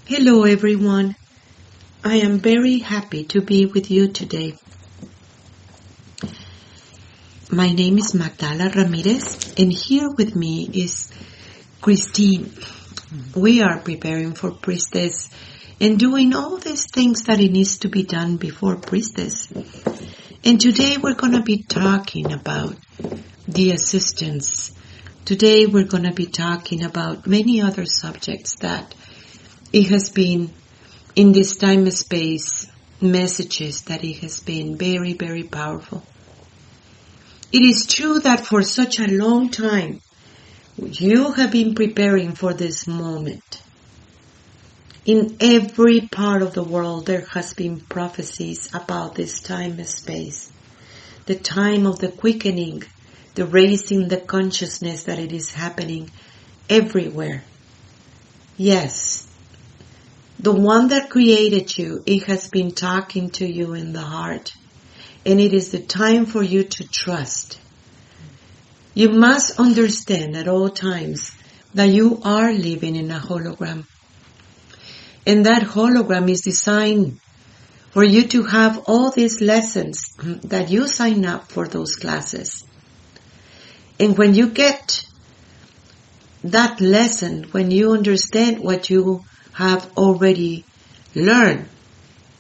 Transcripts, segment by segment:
Hello everyone. I am very happy to be with you today. My name is Magdala Ramirez and here with me is Christine. We are preparing for priestess and doing all these things that it needs to be done before priestess. And today we're going to be talking about the assistants. Today we're going to be talking about many other subjects that it has been in this time and space messages that it has been very, very powerful. It is true that for such a long time, you have been preparing for this moment. In every part of the world, there has been prophecies about this time and space. The time of the quickening, the raising the consciousness that it is happening everywhere. Yes. The one that created you, it has been talking to you in the heart. And it is the time for you to trust. You must understand at all times that you are living in a hologram. And that hologram is designed for you to have all these lessons that you sign up for those classes. And when you get that lesson, when you understand what you have already learned,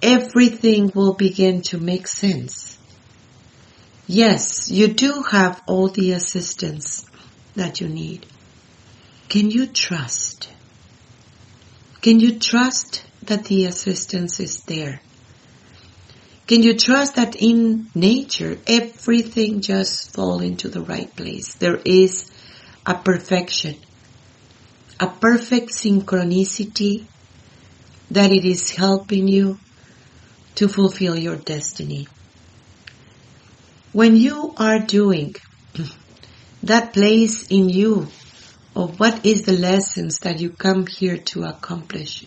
everything will begin to make sense. Yes, you do have all the assistance that you need. Can you trust? Can you trust that the assistance is there? Can you trust that in nature, everything just falls into the right place? There is a perfection. A perfect synchronicity that it is helping you to fulfill your destiny. When you are doing that place in you of what is the lessons that you come here to accomplish,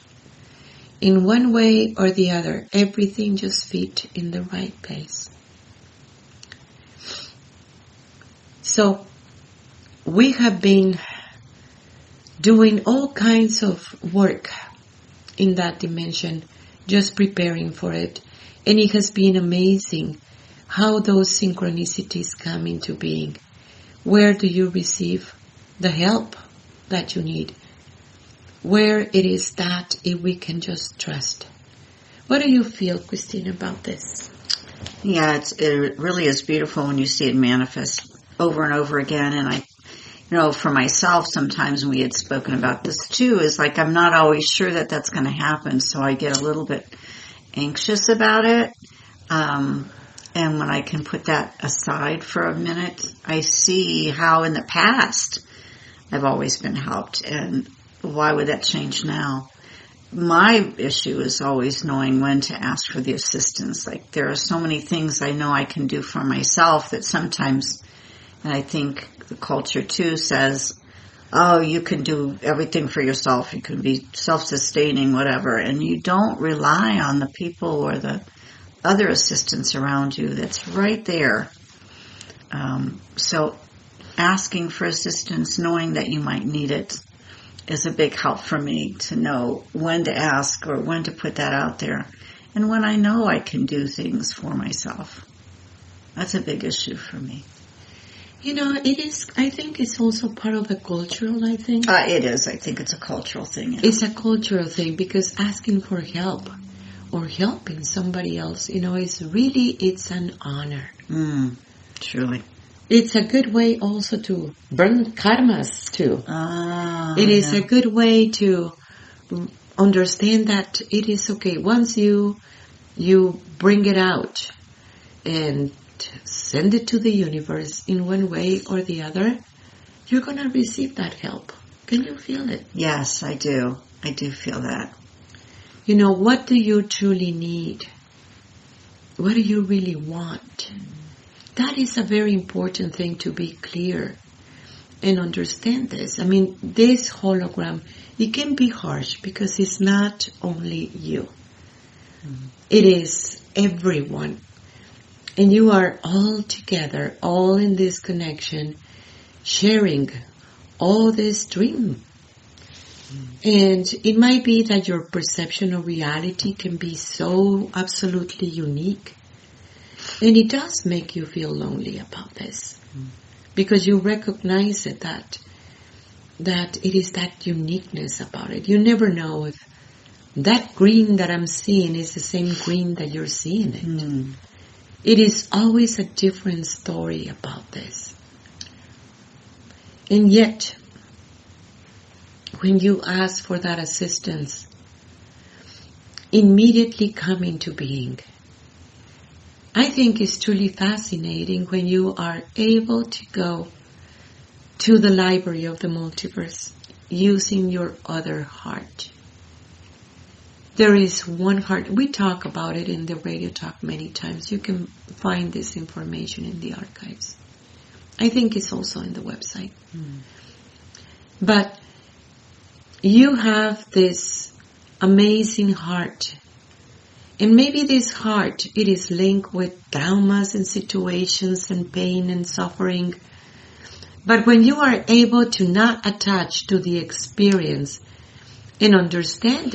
in one way or the other, everything just fits in the right place. So, we have been doing all kinds of work in that dimension, just preparing for it. And it has been amazing how those synchronicities come into being. Where do you receive the help that you need? Where it is that if we can just trust. What do you feel, Christine, about this? Yeah, it really is beautiful when you see it manifest over and over again. And for myself, sometimes we had spoken about this too, is like I'm not always sure that that's going to happen, so I get a little bit anxious about it. And when I can put that aside for a minute, I see how in the past I've always been helped, and why would that change now? My issue is always knowing when to ask for the assistance. Like there are so many things I know I can do for myself that sometimes, and I think the culture too says, oh, you can do everything for yourself. You can be self-sustaining, whatever. And you don't rely on the people or the other assistants around you that's right there. So asking for assistance, knowing that you might need it, is a big help for me to know when to ask or when to put that out there. And when I know I can do things for myself. That's a big issue for me. It is, I think it's also part of the cultural, I think. It is. I think it's a cultural thing. Yeah. It's a cultural thing because asking for help or helping somebody else, it's an honor. Truly. It's a good way also to burn karmas too. It is a good way to understand that it is okay. Once you bring it out and send it to the universe in one way or the other, you're going to receive that help. Can you feel it? Yes, I do. I do feel that. What do you truly need? What do you really want? That is a very important thing to be clear and understand this. I mean, this hologram, it can be harsh because it's not only you. It is everyone. And you are all together, all in this connection, sharing all this dream. And it might be that your perception of reality can be so absolutely unique. And it does make you feel lonely about this. Because you recognize it, that it is that uniqueness about it. You never know if that green that I'm seeing is the same green that you're seeing it. It is always a different story about this. And yet, when you ask for that assistance, immediately come into being. I think it's truly fascinating when you are able to go to the library of the multiverse using your other heart. There is one heart. We talk about it in the radio talk many times. You can find this information in the archives. I think it's also in the website. But you have this amazing heart. And maybe this heart, it is linked with traumas and situations and pain and suffering. But when you are able to not attach to the experience and understand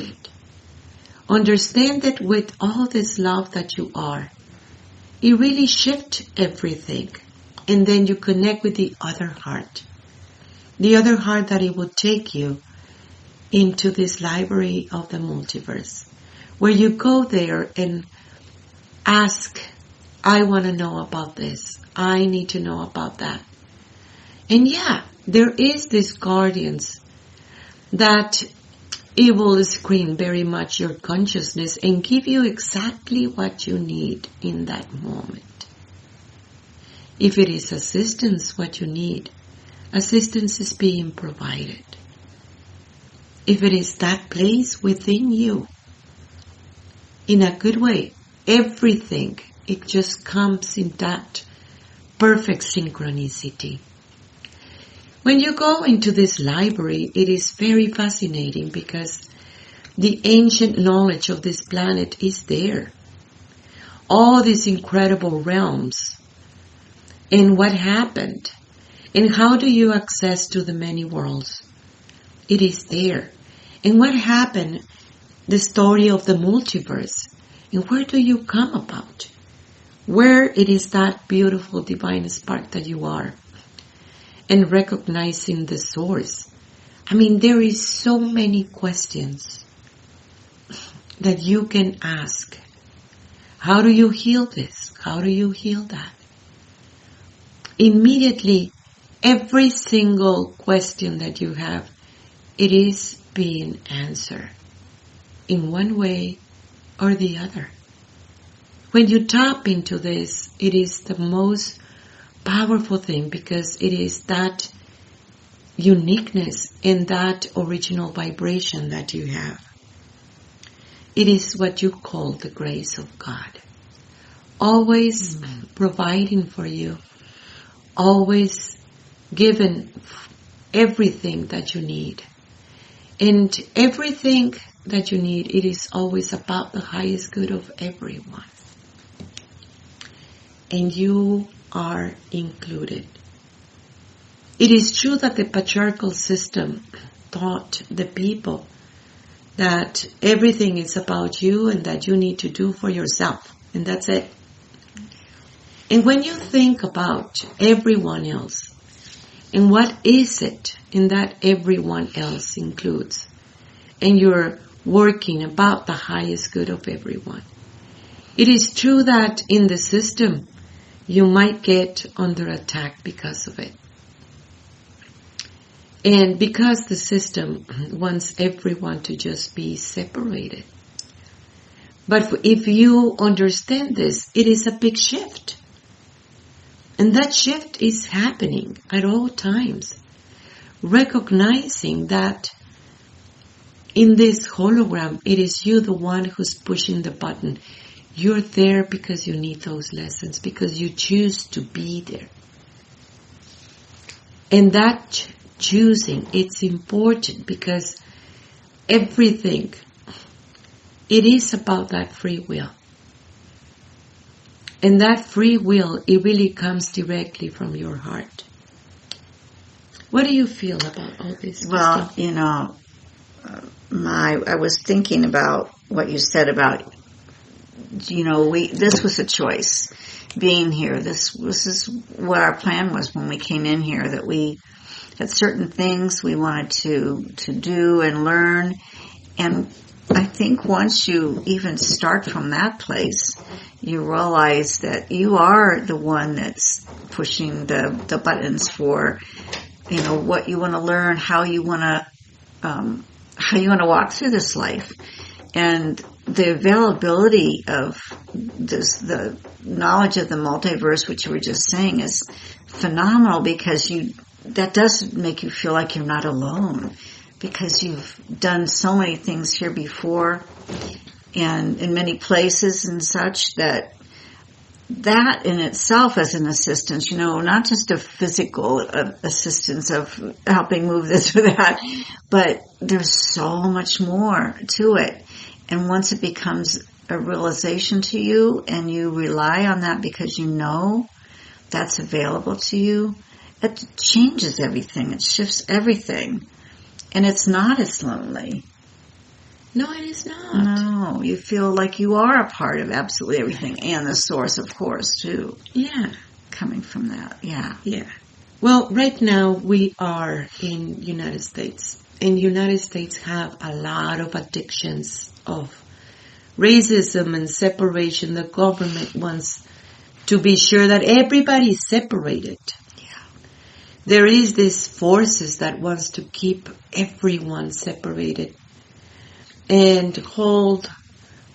it with all this love that you are, it really shifts everything. And then you connect with the other heart. The other heart that it will take you into this library of the multiverse, where you go there and ask, I want to know about this. I need to know about that. And yeah, there is this guardians that it will screen very much your consciousness and give you exactly what you need in that moment. If it is assistance, what you need, assistance is being provided. If it is that place within you, in a good way, everything, it just comes in that perfect synchronicity. When you go into this library, it is very fascinating because the ancient knowledge of this planet is there. All these incredible realms. And what happened? And how do you access to the many worlds? It is there. And what happened? The story of the multiverse. And where do you come about? Where it is that beautiful divine spark that you are. And recognizing the source. I mean, there is so many questions that you can ask. How do you heal this? How do you heal that? Immediately, every single question that you have, it is being answered in one way or the other. When you tap into this, it is the most powerful thing because it is that uniqueness and that original vibration that you have. It is what you call the grace of God. Always providing for you. Always giving everything that you need. And everything that you need, it is always about the highest good of everyone. And you are included. It is true that the patriarchal system taught the people that everything is about you and that you need to do for yourself. And that's it. And when you think about everyone else, and what is it in that everyone else includes, and you're working about the highest good of everyone, it is true that in the system, you might get under attack because of it. And because the system wants everyone to just be separated. But if you understand this, it is a big shift. And that shift is happening at all times. Recognizing that in this hologram, it is you the one who's pushing the button. You're there because you need those lessons, because you choose to be there. And that choosing, it's important because everything, it is about that free will. And that free will, it really comes directly from your heart. What do you feel about all this? Well, you know, I was thinking about what you said about, this was a choice being here. This is what our plan was when we came in here, that we had certain things we wanted to do and learn. And I think once you even start from that place, you realize that you are the one that's pushing the buttons for, what you want to learn, how you want to walk through this life. And the availability of the knowledge of the multiverse, which you were just saying, is phenomenal, because that does make you feel like you're not alone, because you've done so many things here before and in many places and such, that in itself as an assistance, not just a physical assistance of helping move this or that, but there's so much more to it. And once it becomes a realization to you and you rely on that because you know that's available to you, it changes everything. It shifts everything. And it's not as lonely. No, it is not. No, you feel like you are a part of absolutely everything, and the source, of course, too. Yeah. Coming from that, yeah. Yeah. Well, right now we are in United States. And United States have a lot of addictions of racism and separation. The government wants to be sure that everybody is separated. Yeah. There is these forces that wants to keep everyone separated and hold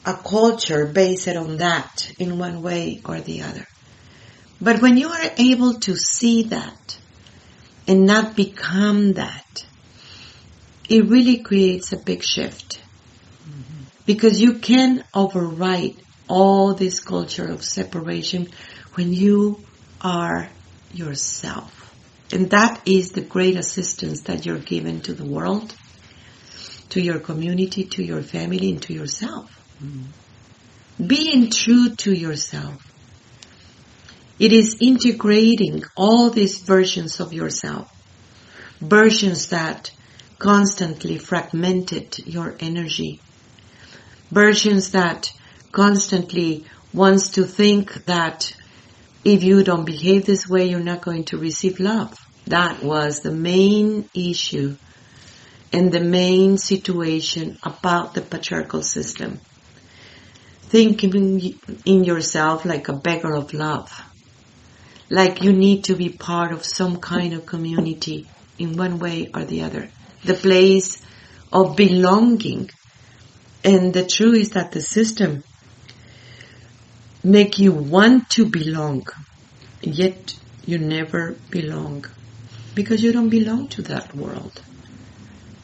a culture based on that in one way or the other. But when you are able to see that and not become that, it really creates a big shift. Mm-hmm. Because you can override all this culture of separation when you are yourself. And that is the great assistance that you're given to the world, to your community, to your family, and to yourself. Mm-hmm. Being true to yourself. It is integrating all these versions of yourself. Versions that constantly fragmented your energy. Versions that constantly wants to think that if you don't behave this way, you're not going to receive love. That was the main issue and the main situation about the patriarchal system. Thinking in yourself like a beggar of love. Like you need to be part of some kind of community in one way or the other. The place of belonging. And the truth is that the system make you want to belong, yet you never belong. Because you don't belong to that world.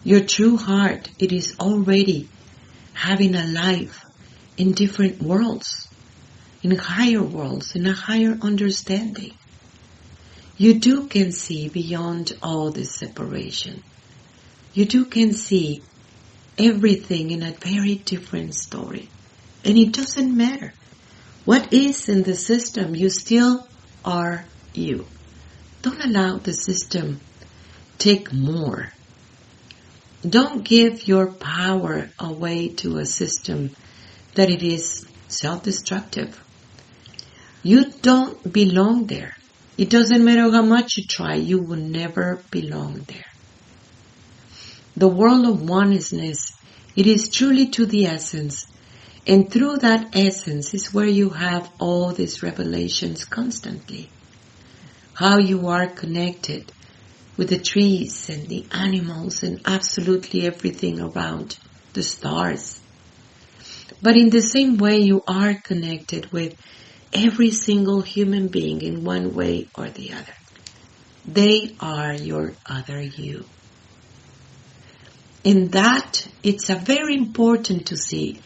Your true heart, it is already having a life in different worlds, in higher worlds, in a higher understanding. You too can see beyond all this separation. You too can see everything in a very different story. And it doesn't matter what is in the system, you still are you. Don't allow the system take more. Don't give your power away to a system that it is self-destructive. You don't belong there. It doesn't matter how much you try, you will never belong there. The world of oneness, it is truly to the essence. And through that essence is where you have all these revelations constantly. How you are connected with the trees and the animals and absolutely everything around the stars. But in the same way you are connected with every single human being in one way or the other. They are your other you. And that, it's a very important to see,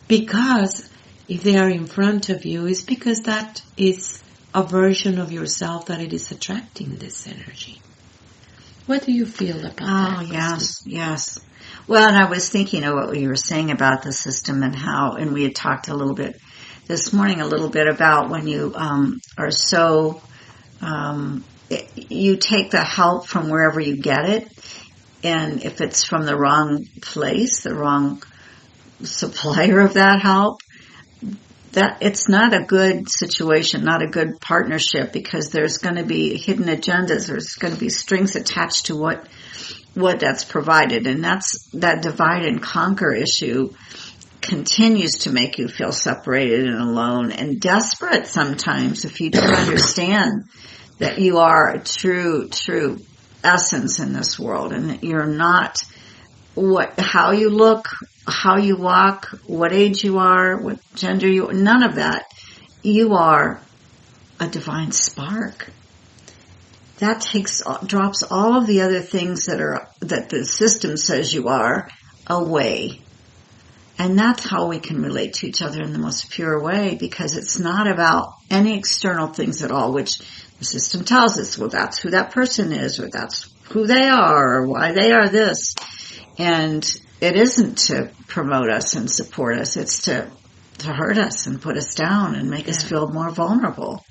because if they are in front of you, it's because that is a version of yourself that it is attracting this energy. What do you feel about that? Oh, yes. Well, and I was thinking of what you were saying about the system and how, and we had talked a little bit this morning, a little bit about when you are so, you take the help from wherever you get it. And if it's from the wrong place, the wrong supplier of that help, that it's not a good situation, not a good partnership, because there's going to be hidden agendas. There's going to be strings attached to what that's provided. And that divide and conquer issue continues to make you feel separated and alone and desperate sometimes if you don't understand that you are a true essence in this world, and that you're not how you look, how you walk, what age you are, what gender you are, none of that. You are a divine spark. That drops all of the other things that the system says you are away. And that's how we can relate to each other in the most pure way, because it's not about any external things at all, which the system tells us, well, that's who that person is, or that's who they are, or why they are this. And it isn't to promote us and support us. It's to hurt us and put us down and make us feel more vulnerable.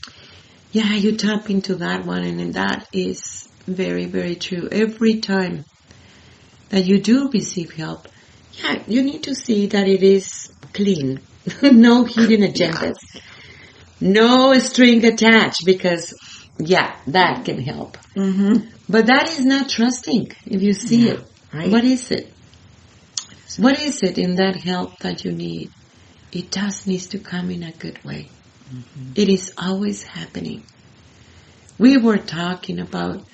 Yeah, you tap into that one, and that is very, very true. Every time that you do receive help, you need to see that it is clean. No hidden agendas. No string attached, because, that can help. Mm-hmm. But that is not trusting if you see it. Right. What is it? What is it in that help that you need? It does need to come in a good way. Mm-hmm. It is always happening. We were talking about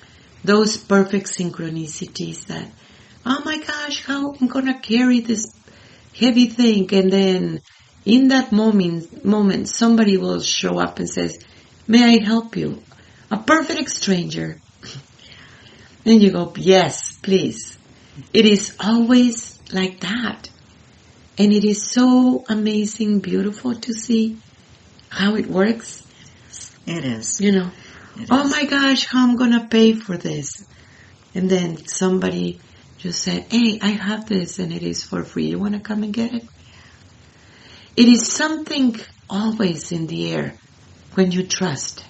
those perfect synchronicities that, oh my gosh, how I'm going to carry this heavy thing. And then in that moment, somebody will show up and says, may I help you? A perfect stranger. And you go, yes, please. It is always like that. And it is so amazing, beautiful to see how it works. It is. Oh my gosh, how I'm going to pay for this? And then somebody just said, hey, I have this and it is for free. You want to come and get it? It is something always in the air when you trust.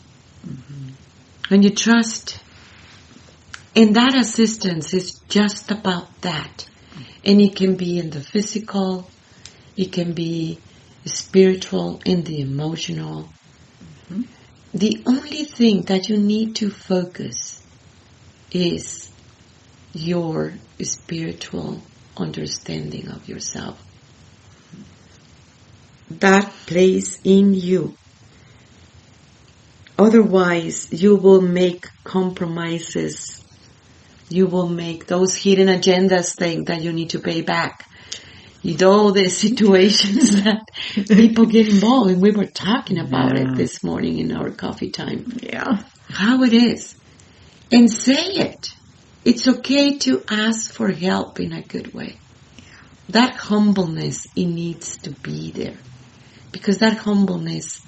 Mm-hmm. When you trust. And that assistance is just about that. And it can be in the physical, it can be spiritual, and the emotional. Mm-hmm. The only thing that you need to focus is your spiritual understanding of yourself. That plays in you. Otherwise, you will make compromises. You will make those hidden agendas think that you need to pay back. The situations that people get involved in. We were talking about it this morning in our coffee time. Yeah. How it is. And say it. It's okay to ask for help in a good way. That humbleness, it needs to be there. Because that humbleness,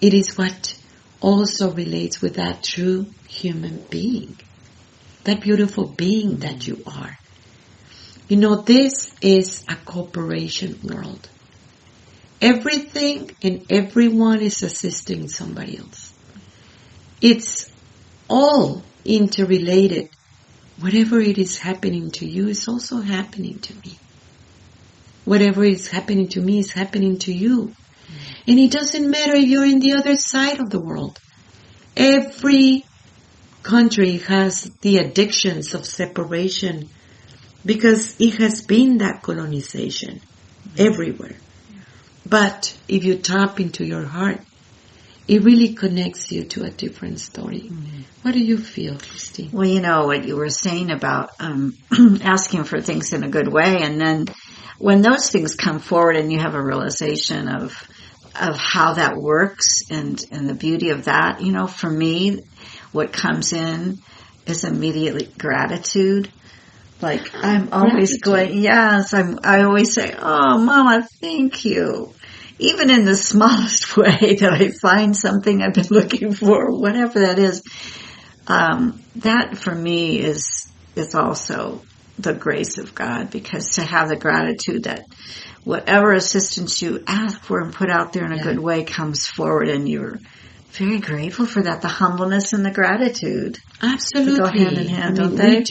it is what also relates with that true human being. That beautiful being that you are. This is a cooperation world. Everything and everyone is assisting somebody else. It's all interrelated. Whatever it is happening to you is also happening to me. Whatever is happening to me is happening to you. And it doesn't matter if you're in the other side of the world. Every country has the addictions of separation because it has been that colonization everywhere. But if you tap into your heart, it really connects you to a different story. What do you feel, Christine? Well, what you were saying about asking for things in a good way, and then when those things come forward and you have a realization of how that works and the beauty of that, for me, what comes in is immediately gratitude. Like, I'm always going, I always say, oh, Mama, thank you. Even in the smallest way that I find something I've been looking for, whatever that is, that for me is also the grace of God, because to have the gratitude that whatever assistance you ask for and put out there in a good way comes forward, and you're very grateful for that. The humbleness and the gratitude. Absolutely. They go hand in hand, don't they?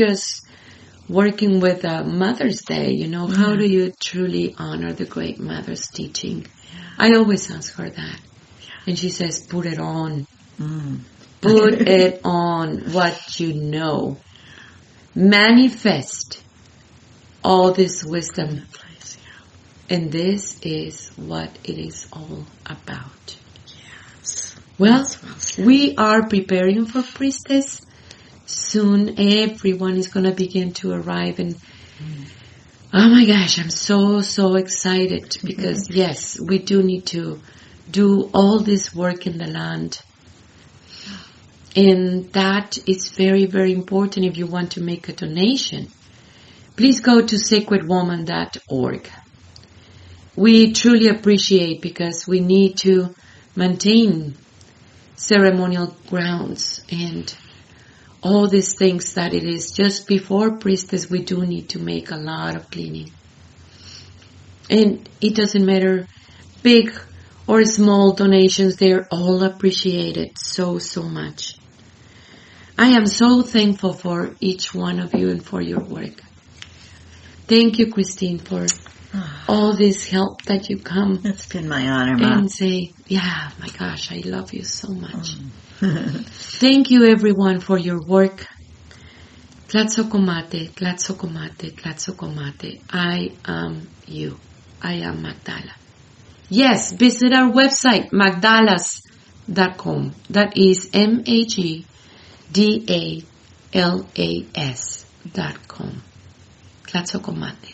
working with Mother's Day, how do you truly honor the great mother's teaching? I always ask her that. And she says, put it on. Put it on what you know. Manifest all this wisdom. And this is what it is all about. Yes. Well, we are preparing for Priestess. Soon everyone is going to begin to arrive. And oh my gosh, I'm so excited. Because yes, we do need to do all this work in the land. And that is very, very important. If you want to make a donation, please go to sacredwoman.org. We truly appreciate, because we need to maintain ceremonial grounds and all these things that it is. Just before Priestess, we do need to make a lot of cleaning. And it doesn't matter big or small donations, they're all appreciated so much. I am so thankful for each one of you and for your work. Thank you, Christine, for all this help that you come. It's been my honor, Mom. And say, yeah, my gosh, I love you so much. Thank you, everyone, for your work. Tlatzokomate, Tlatzokomate, Tlatzokomate. I am you. I am Magdala. Yes, visit our website, magdalas.com. That is MAGDALAS.com. Tlatzokomate.